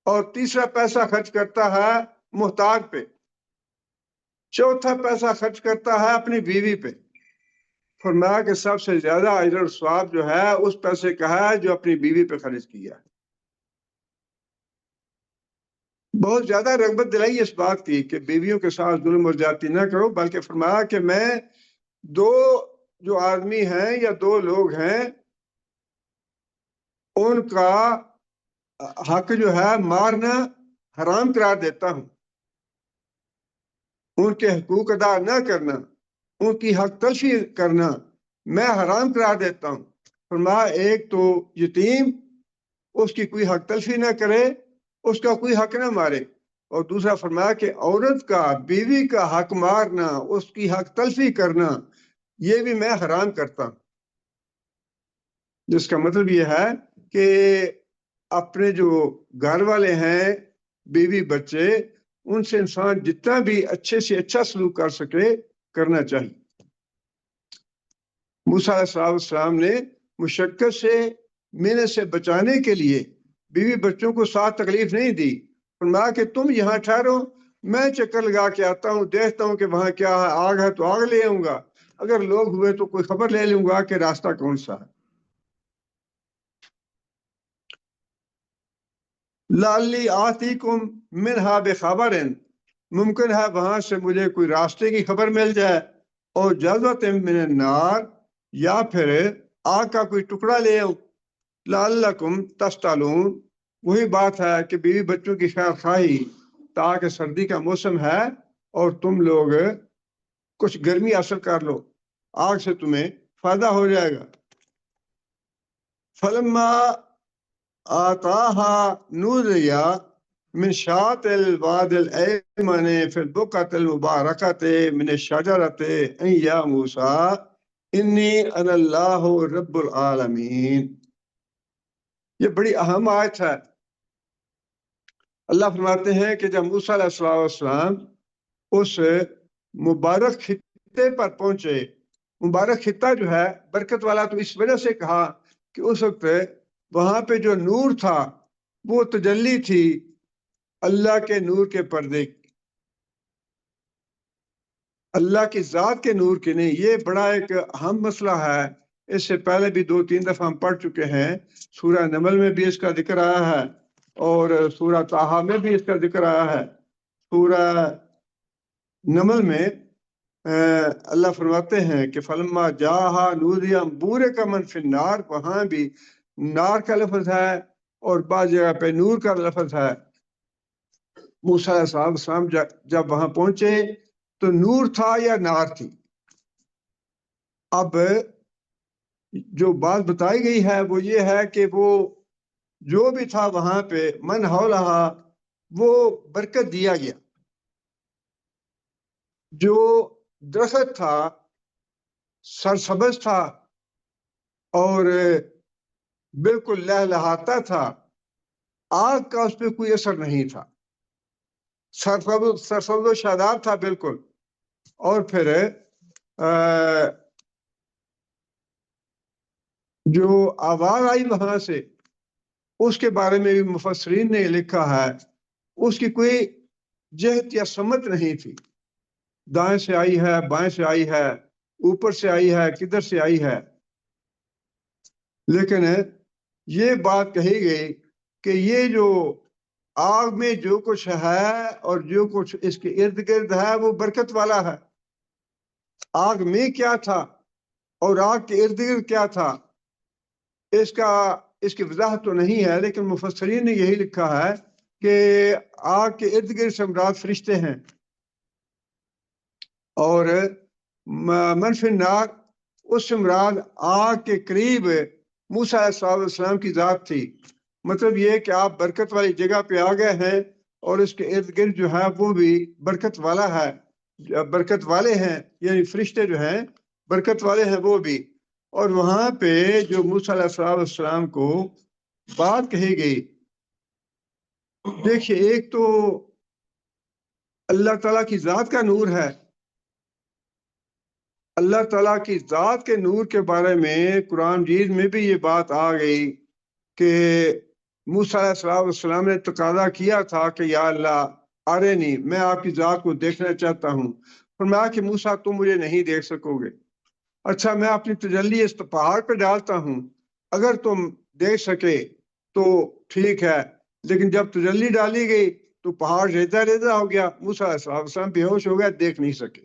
اور تیسرا پیسہ خرچ کرتا ہے محتاج پہ، چوتھا پیسہ خرچ کرتا ہے اپنی بیوی پہ۔ فرمایا کہ سب سے زیادہ اجر و ثواب جو ہے اس پیسے کا ہے جو اپنی بیوی پہ خرچ کیا ہے۔ بہت زیادہ رغبت دلائی اس بات کی کہ بیویوں کے ساتھ ظلم اور زیادتی نہ کرو، بلکہ فرمایا کہ میں دو جو آدمی ہیں یا دو لوگ ہیں ان کا حق جو ہے مارنا حرام قرار دیتا ہوں، ان کے حقوق ادا نہ کرنا، ان کی حق تلفی کرنا میں حرام قرار دیتا ہوں۔ فرمایا ایک تو یتیم، اس کی کوئی حق تلفی نہ کرے، اس کا کوئی حق نہ مارے، اور دوسرا فرمایا کہ عورت کا بیوی کا حق مارنا، اس کی حق تلفی کرنا، یہ بھی میں حرام کرتا ہوں۔ جس کا مطلب یہ ہے کہ اپنے جو گھر والے ہیں، بیوی بچے، ان سے انسان جتنا بھی اچھے سے اچھا سلوک کر سکے کرنا چاہیے۔ موسیٰ علیہ السلام نے مشقت سے محنت سے بچانے کے لیے بیوی بچوں کو ساتھ تکلیف نہیں دی، فرمایا کہ تم یہاں ٹھہرو، میں چکر لگا کے آتا ہوں، دیکھتا ہوں کہ وہاں کیا ہے، آگ ہے تو آگ لے آؤں گا، اگر لوگ ہوئے تو کوئی خبر لے لوں گا کہ راستہ کون سا ہے۔ لالی آتیکم منہا بخبر، ممکن ہے وہاں سے مجھے کوئی راستے کی خبر مل جائے، اور جذبۃ من النار، یا پھر آگ کا کوئی ٹکڑا لے آؤں، لعلکم تستعلون، وہی بات ہے کہ بیوی بچوں کی خیر خواہی، تاکہ سردی کا موسم ہے اور تم لوگ کچھ گرمی حاصل کر لو، آگ سے تمہیں فائدہ ہو جائے گا۔ فلما آتاہا نودیا من شاط الواد الایمن فی البقعۃ المبارکۃ من الشجرۃ ان یا موسیٰ انی انا اللہ رب العالمین۔ یہ بڑی اہم آیت ہے۔ اللہ فرماتے ہیں کہ جب موسیٰ علیہ السلام اس مبارک خطے پر پہنچے، مبارک خطہ جو ہے برکت والا تو اس وجہ سے کہا کہ اس وقت وہاں پہ جو نور تھا وہ تجلی تھی اللہ کے نور کے پردے کی، اللہ کی ذات کے نور کی نہیں۔ یہ بڑا ایک اہم مسئلہ ہے، اس سے پہلے بھی 2-3 دفعہ ہم پڑھ چکے ہیں، سورہ نمل میں بھی اس کا ذکر آیا ہے اور سورہ طٰہٰ میں بھی اس کا ذکر آیا ہے۔ سورہ نمل میں اللہ فرماتے ہیں کہ فلما جاہا نودیا بورک من فی النار، وہاں بھی نار کا لفظ ہے اور بعض جگہ پہ نور کا لفظ ہے۔ موسیٰ علیہ السلام جب وہاں پہنچے تو نور تھا یا نار تھی؟ اب جو بات بتائی گئی ہے وہ یہ ہے کہ وہ جو بھی تھا وہاں پہ من حولہا، وہ برکت دیا گیا۔ جو درخت تھا سرسبز تھا اور بالکل لہلہاتا تھا، آگ کا اس پہ کوئی اثر نہیں تھا، سرسبز و شاداب تھا بالکل۔ اور پھر جو آواز آئی وہاں سے، اس کے بارے میں بھی مفسرین نے لکھا ہے اس کی کوئی جہت یا سمت نہیں تھی، دائیں سے آئی ہے، بائیں سے آئی ہے، اوپر سے آئی ہے، کدھر سے آئی ہے، لیکن یہ بات کہی گئی کہ یہ جو آگ میں جو کچھ ہے اور جو کچھ اس کے ارد گرد ہے وہ برکت والا ہے۔ آگ میں کیا تھا اور آگ کے ارد گرد کیا تھا، اس کی وضاحت تو نہیں ہے، لیکن مفسرین نے یہی لکھا ہے کہ آگ کے ارد گرد سے مراد فرشتے ہیں، اور منفی النار اس سے مراد آگ کے قریب موسیٰ علیہ السلام کی ذات تھی۔ مطلب یہ کہ آپ برکت والی جگہ پہ آ گئے ہیں اور اس کے ارد گرد جو ہے وہ بھی برکت والا ہے، برکت والے ہیں، یعنی فرشتے جو ہیں برکت والے ہیں وہ بھی۔ اور وہاں پہ جو موسیٰ علیہ السلام کو بات کہی گئی، دیکھیے ایک تو اللہ تعالیٰ کی ذات کا نور ہے، اللہ تعالیٰ کی ذات کے نور کے بارے میں قرآن مجید میں بھی یہ بات آ گئی کہ موسیٰ علیہ السلام نے تقاضا کیا تھا کہ یا اللہ ارنی، میں آپ کی ذات کو دیکھنا چاہتا ہوں۔ فرمایا کہ موسیٰ تم مجھے نہیں دیکھ سکو گے، اچھا میں اپنی تجلی اس پہاڑ پہ ڈالتا ہوں، اگر تم دیکھ سکے تو ٹھیک ہے، لیکن جب تجلی ڈالی گئی تو پہاڑ ریزہ ریزہ ہو گیا، موسیٰ علیہ السلام بے ہوش ہو گیا، دیکھ نہیں سکے۔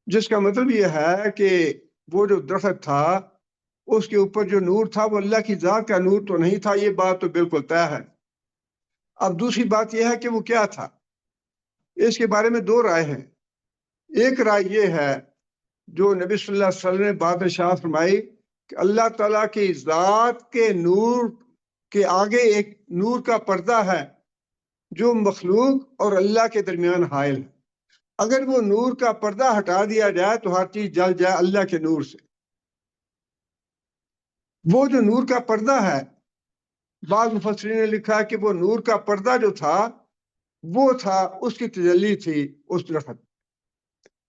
جس کا مطلب یہ ہے کہ وہ جو درخت تھا اس کے اوپر جو نور تھا وہ اللہ کی ذات کا نور تو نہیں تھا، یہ بات تو بالکل طے ہے۔ اب دوسری بات یہ ہے کہ وہ کیا تھا، اس کے بارے میں 2 رائے ہیں۔ ایک رائے یہ ہے جو نبی صلی اللہ علیہ وسلم نے بات ارشاد فرمائی کہ اللہ تعالیٰ کی ذات کے نور کے آگے ایک نور کا پردہ ہے جو مخلوق اور اللہ کے درمیان حائل ہے، اگر وہ نور کا پردہ ہٹا دیا جائے تو ہر چیز جل جائے اللہ کے نور سے۔ وہ جو نور کا پردہ ہے، بعض مفسرین نے لکھا ہے کہ وہ نور کا پردہ جو تھا وہ تھا اس کی تجلی تھی اس درخت،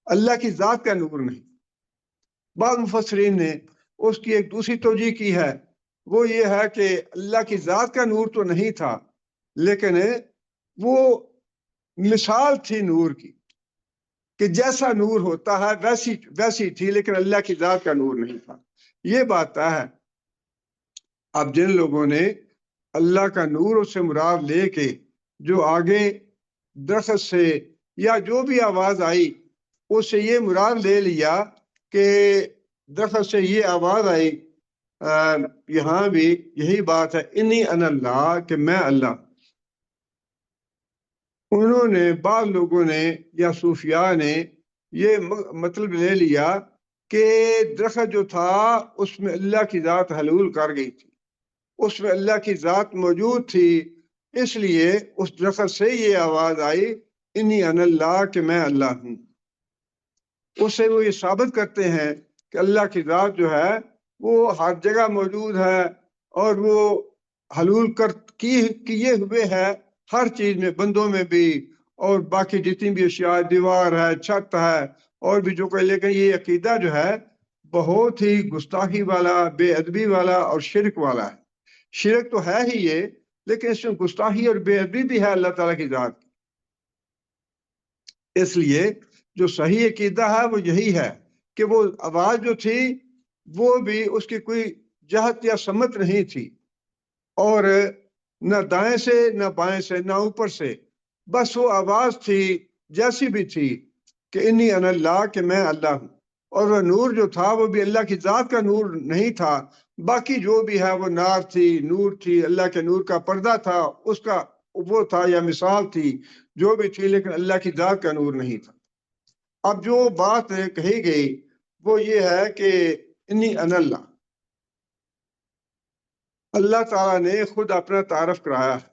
اللہ کی ذات کا نور نہیں۔ بعض مفسرین نے اس کی ایک دوسری توجیہ کی ہے، وہ یہ ہے کہ اللہ کی ذات کا نور تو نہیں تھا، لیکن وہ مثال تھی نور کی کہ جیسا نور ہوتا ہے ویسی تھی، لیکن اللہ کی ذات کا نور نہیں تھا۔ یہ بات ہے۔ اب جن لوگوں نے اللہ کا نور اس سے مراد لے کے جو آگے درخت سے یا جو بھی آواز آئی اس سے یہ مراد لے لیا کہ درخت سے یہ آواز آئی، یہاں بھی یہی بات ہے، انی انا اللہ، کہ میں اللہ۔ انہوں نے بعض لوگوں نے یا صوفیاء نے یہ مطلب لے لیا کہ درخت جو تھا اس میں اللہ کی ذات حلول کر گئی تھی، اس میں اللہ کی ذات موجود تھی، اس لیے اس درخت سے یہ آواز آئی انی انا اللہ، کہ میں اللہ ہوں۔ اس سے وہ یہ ثابت کرتے ہیں کہ اللہ کی ذات جو ہے وہ ہر جگہ موجود ہے اور وہ حلول کیے ہوئے ہے ہر چیز میں، بندوں میں بھی اور باقی جتنی بھی اشیاء، دیوار ہے، چھت ہے اور بھی جو کوئی۔ لیکن یہ عقیدہ جو ہے بہت ہی گستاخی والا، بے ادبی والا اور شرک والا ہے۔ شرک تو ہے ہی یہ، لیکن اس میں گستاخی اور بے ادبی بھی ہے اللہ تعالیٰ کی ذات کی۔ اس لیے جو صحیح عقیدہ ہے وہ یہی ہے کہ وہ آواز جو تھی وہ بھی اس کی کوئی جہت یا سمت نہیں تھی، اور نہ دائیں سے نہ بائیں سے نہ اوپر سے، بس وہ آواز تھی جیسی بھی تھی کہ انی انا اللہ، کہ میں اللہ ہوں۔ اور وہ نور جو تھا وہ بھی اللہ کی ذات کا نور نہیں تھا، باقی جو بھی ہے وہ نار تھی، نور تھی، اللہ کے نور کا پردہ تھا، اس کا وہ تھا یا مثال تھی جو بھی تھی، لیکن اللہ کی ذات کا نور نہیں تھا۔ اب جو بات کہی گئی وہ یہ ہے کہ انی انا اللہ، اللہ تعالیٰ نے خود اپنا تعارف کرایا ہے۔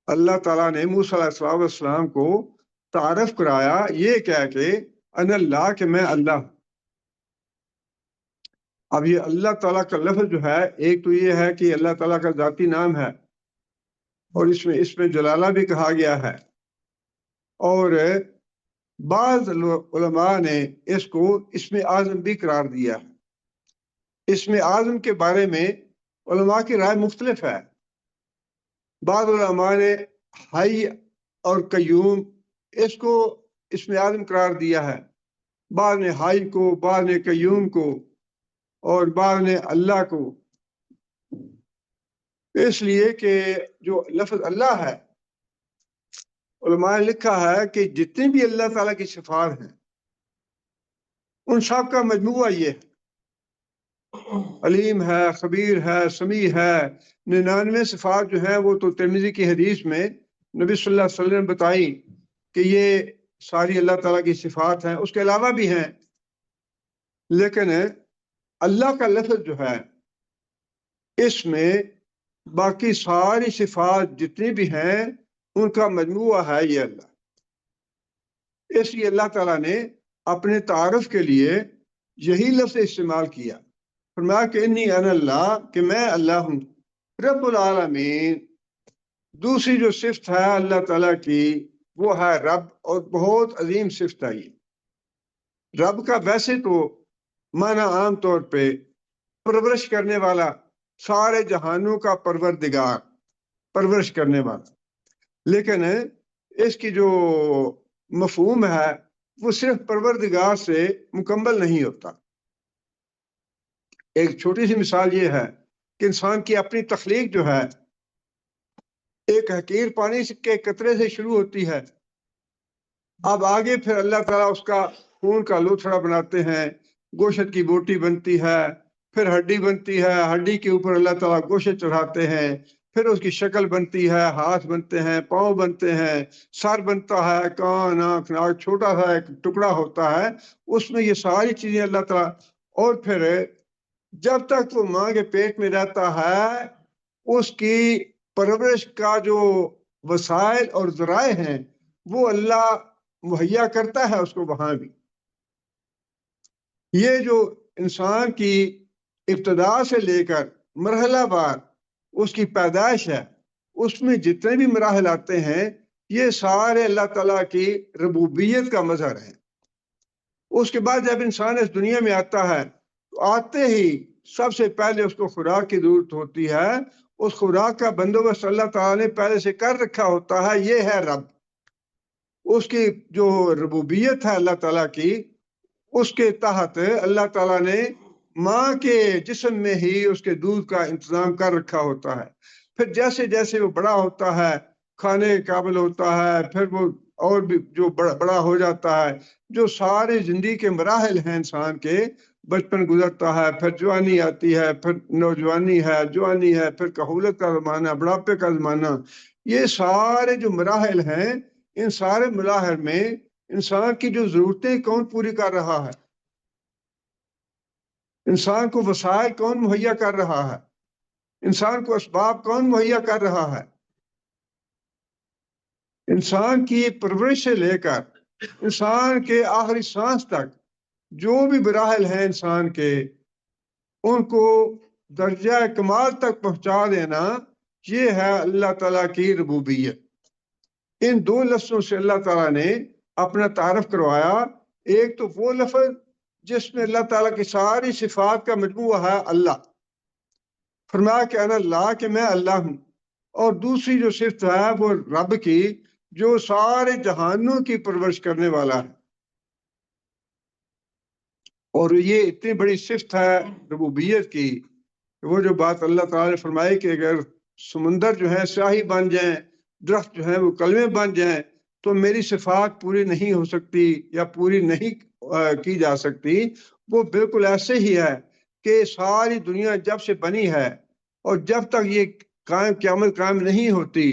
اللہ تعالیٰ نے موسیٰ علیہ السلام کو تعارف کرایا یہ کہہ کے انا اللہ، کہ میں اللہ ہوں۔ اب یہ اللہ تعالیٰ کا لفظ جو ہے، ایک تو یہ ہے کہ اللہ تعالیٰ کا ذاتی نام ہے اور اس میں جلالہ بھی کہا گیا ہے، اور بعض علماء نے اس کو اسم اعظم بھی قرار دیا ہے۔ اسم اعظم کے بارے میں علماء کی رائے مختلف ہے۔ بعض علماء نے حی اور قیوم اس کو اسم اعظم قرار دیا ہے، بعض نے حی کو، بعض نے قیوم کو، اور بعض نے اللہ کو، اس لیے کہ جو لفظ اللہ ہے، علماء نے لکھا ہے کہ جتنی بھی اللہ تعالیٰ کی صفات ہیں ان سب کا مجموعہ یہ ہے۔ علیم ہے، خبیر ہے، سمیع ہے، 99 صفات جو ہیں وہ تو ترمذی کی حدیث میں نبی صلی اللہ علیہ وسلم نے بتائی کہ یہ ساری اللہ تعالیٰ کی صفات ہیں، اس کے علاوہ بھی ہیں، لیکن اللہ کا لفظ جو ہے اس میں باقی ساری صفات جتنی بھی ہیں ان کا مجموعہ ہے یہ اللہ۔ اس لیے اللہ تعالیٰ نے اپنے تعارف کے لیے یہی لفظ استعمال کیا، فرمایا کہ انی انا اللہ، کہ میں اللہ ہوں، رب العالمین۔ دوسری جو صفت ہے اللہ تعالیٰ کی وہ ہے رب، اور بہت عظیم صفت ہے یہ۔ رب کا ویسے تو معنی عام طور پہ پرورش کرنے والا، سارے جہانوں کا پروردگار، پرورش کرنے والا، لیکن اس کی جو مفہوم ہے وہ صرف پروردگار سے مکمل نہیں ہوتا۔ ایک چھوٹی سی مثال یہ ہے کہ انسان کی اپنی تخلیق جو ہے ایک حقیر پانی کے قطرے سے شروع ہوتی ہے، اب آگے پھر اللہ تعالیٰ اس کا خون کا لوتھڑا بناتے ہیں، گوشت کی بوٹی بنتی ہے، پھر ہڈی بنتی ہے، ہڈی کے اوپر اللہ تعالیٰ گوشت چڑھاتے ہیں، پھر اس کی شکل بنتی ہے، ہاتھ بنتے ہیں، پاؤں بنتے ہیں، سر بنتا ہے، کان، آنکھ، ناک، چھوٹا سا ایک ٹکڑا ہوتا ہے، اس میں یہ ساری چیزیں اللہ تعالیٰ، اور پھر جب تک وہ ماں کے پیٹ میں رہتا ہے اس کی پرورش کا جو وسائل اور ذرائع ہیں وہ اللہ مہیا کرتا ہے اس کو وہاں بھی۔ یہ جو انسان کی ابتدا سے لے کر مرحلہ وار اس کی پیدائش ہے، اس میں جتنے بھی مراحل آتے ہیں یہ سارے اللہ تعالیٰ کی ربوبیت کا مظہر ہے۔ اس کے بعد جب انسان اس دنیا میں آتا ہے تو آتے ہی سب سے پہلے اس کو خوراک کی ضرورت ہوتی ہے، اس خوراک کا بندوبست اللہ تعالیٰ نے پہلے سے کر رکھا ہوتا ہے، یہ ہے رب۔ اس کی جو ربوبیت ہے اللہ تعالیٰ کی، اس کے تحت اللہ تعالیٰ نے ماں کے جسم میں ہی اس کے دودھ کا انتظام کر رکھا ہوتا ہے۔ پھر جیسے جیسے وہ بڑا ہوتا ہے، کھانے کے قابل ہوتا ہے، پھر وہ اور بھی جو بڑا ہو جاتا ہے، جو سارے زندگی کے مراحل ہیں انسان کے، بچپن گزرتا ہے، پھر جوانی آتی ہے، پھر نوجوانی ہے، جوانی ہے، پھر کہولت کا زمانہ، بڑھاپے کا زمانہ، یہ سارے جو مراحل ہیں، ان سارے مراحل میں انسان کی جو ضرورتیں کون پوری کر رہا ہے؟ انسان کو وسائل کون مہیا کر رہا ہے؟ انسان کو اسباب کون مہیا کر رہا ہے؟ انسان کی پرورش سے لے کر انسان کے آخری سانس تک جو بھی مراحل ہیں انسان کے، ان کو درجہ کمال تک پہنچا دینا، یہ ہے اللہ تعالیٰ کی ربوبیت۔ ان دو لفظوں سے اللہ تعالیٰ نے اپنا تعارف کروایا۔ ایک تو وہ لفظ جس میں اللہ تعالیٰ کی ساری صفات کا مجموعہ ہے اللہ، فرمایا کہ انا اللہ، کہ میں اللہ ہوں۔ اور دوسری جو صفت ہے وہ رب کی، جو سارے جہانوں کی پرورش کرنے والا ہے۔ اور یہ اتنی بڑی صفت ہے ربوبیت کی، وہ جو بات اللہ تعالیٰ نے فرمائی کہ اگر سمندر جو ہے سیاہی بن جائیں، درخت جو ہے وہ کلمے بن جائیں، تو میری صفات پوری نہیں ہو سکتی یا پوری نہیں کی جا سکتی۔ وہ بالکل ایسے ہی ہے کہ ساری دنیا جب سے بنی ہے اور جب تک یہ قیامت قائم نہیں ہوتی،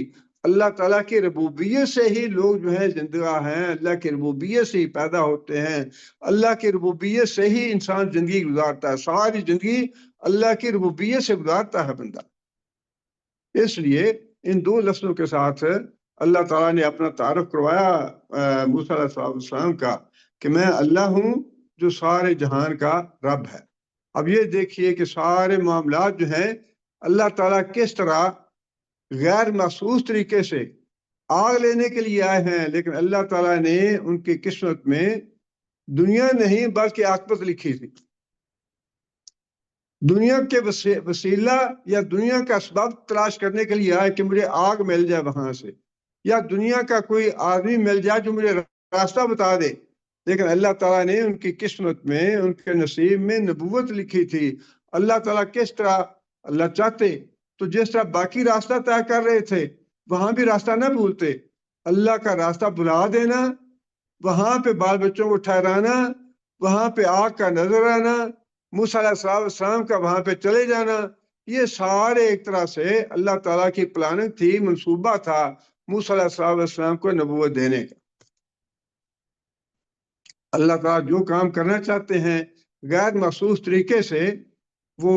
اللہ تعالیٰ کی ربوبیت سے ہی لوگ جو ہے زندگی ہیں، اللہ کی ربوبیت سے ہی پیدا ہوتے ہیں، اللہ کی ربوبیت سے ہی انسان زندگی گزارتا ہے، ساری زندگی اللہ کی ربوبیت سے گزارتا ہے بندہ۔ اس لیے ان دو لفظوں کے ساتھ اللہ تعالیٰ نے اپنا تعارف کروایا موسیٰ علیہ السلام کا کہ میں اللہ ہوں جو سارے جہان کا رب ہے۔ اب یہ دیکھیے کہ سارے معاملات جو ہیں اللہ تعالیٰ کس طرح غیر محسوس طریقے سے آگ لینے کے لیے آئے ہیں، لیکن اللہ تعالیٰ نے ان کی قسمت میں دنیا نہیں بلکہ عاقبت لکھی تھی۔ دنیا کے وسیلہ یا دنیا کا سبب تلاش کرنے کے لیے آئے کہ مجھے آگ مل جائے وہاں سے، یا دنیا کا کوئی آدمی مل جائے جو مجھے راستہ بتا دے، لیکن اللہ تعالیٰ نے ان کی قسمت میں، ان کے نصیب میں نبوت لکھی تھی۔ اللہ تعالیٰ کس طرح اللہ چاہتے تو جس طرح باقی راستہ طے کر رہے تھے وہاں بھی راستہ نہ بھولتے، اللہ کا راستہ بلا دینا، وہاں پہ بال بچوں کو ٹھہرانا، وہاں پہ آگ کا نظر آنا، موسیٰ علیہ السلام کا وہاں پہ چلے جانا، یہ سارے ایک طرح سے اللہ تعالیٰ کی پلاننگ تھی، منصوبہ تھا موسیٰ علیہ السلام کو نبوت دینے کا۔ اللہ تعالیٰ جو کام کرنا چاہتے ہیں غیر محسوس طریقے سے، وہ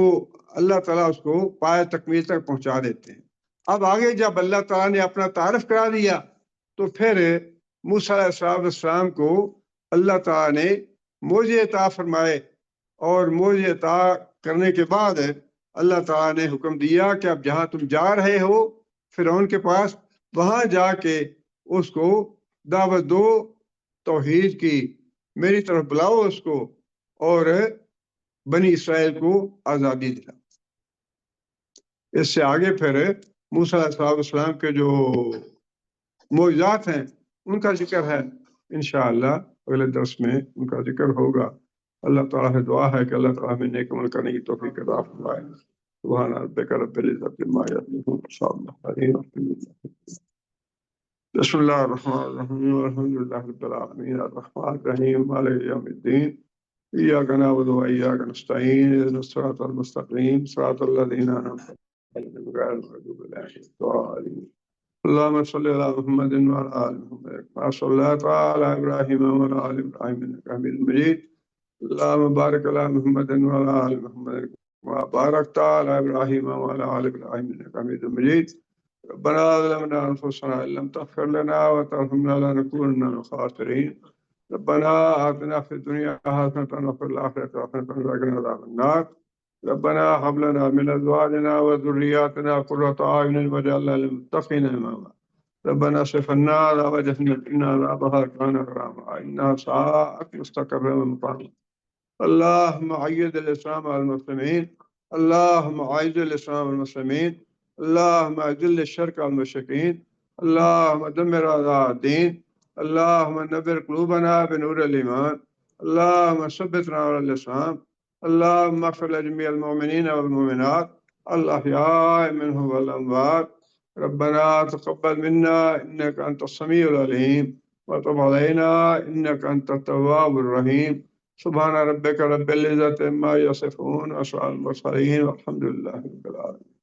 اللہ تعالیٰ اس کو پائے تکمیل تک پہنچا دیتے ہیں۔ اب آگے جب اللہ تعالیٰ نے اپنا تعارف کرا دیا تو پھر موسیٰ علیہ السلام کو اللہ تعالیٰ نے معجزے عطا فرمائے، اور معجزے عطا کرنے کے بعد اللہ تعالیٰ نے حکم دیا کہ اب جہاں تم جا رہے ہو فرعون کے پاس، وہاں جا کے اس کو دعوت دو توحید کی، میری طرف بلاؤ اس کو، اور بنی اسرائیل کو آزادی دلا۔ اس سے آگے پھر موسیٰ علیہ السلام کے جو معجزات ہیں ان کا ذکر ہے، انشاءاللہ اگلے درس میں ان کا ذکر ہوگا۔ اللہ تعالیٰ سے دعا ہے کہ اللہ تعالیٰ ہمیں نیک عمل کرنے کی توفیق عطا فرمائے۔ سبحان ربک رب العزت عما یصفون، بسم اللہ الرحمن الرحیم، الحمد للہ رب العالمین، الرحمن الرحیم، مالک یوم الدین، ایاک نعبد و ایاک نستعین، اہدنا الصراط المستقیم، صراط الذین انعمت علیہم غیر المغضوب علیہم ولا الضالین۔ اللهم صل على محمد وعلى آل محمد كما صليت على إبراهيم وعلى آل إبراهيم إنك حميد مجيد۔ اللهم بارك على محمد وعلى آل محمد كما باركت على إبراهيم وعلى آل إبراهيم إنك حميد مجيد۔ ربنا ظلمنا أنفسنا إن لم تغفر لنا وترحمنا لنكونن من الخاسرين۔ ربنا آتنا في الدنيا حسنة وفي الآخرة حسنة وقنا عذاب النار۔ ربنا هب لنا من أزواجنا وذرياتنا قرة أعين واجعلنا للمتقين إماما۔ ربنا اصرف عنا عذاب جهنم إن عذابها كان غراما إنها ساءت مستقرا ومقاما۔ اللهم أيد الإسلام والمسلمين اللهم أعز الإسلام والمسلمين، اللهم أذل الشرك والمشركين، اللهم دمر أعداء الدين، اللهم نبر قلوبنا بنور الإيمان، اللهم ثبتنا على الإسلام، اللهم اغفر لجميع المؤمنين والمؤمنات الأحياء منهم والأموات. ربنا تقبل منا إنك أنت السميع العليم، وتب علينا إنك أنت التواب الرحيم. سبحان ربك رب العزة عما يصفون وسلام على المرسلين والحمد لله رب العالمين.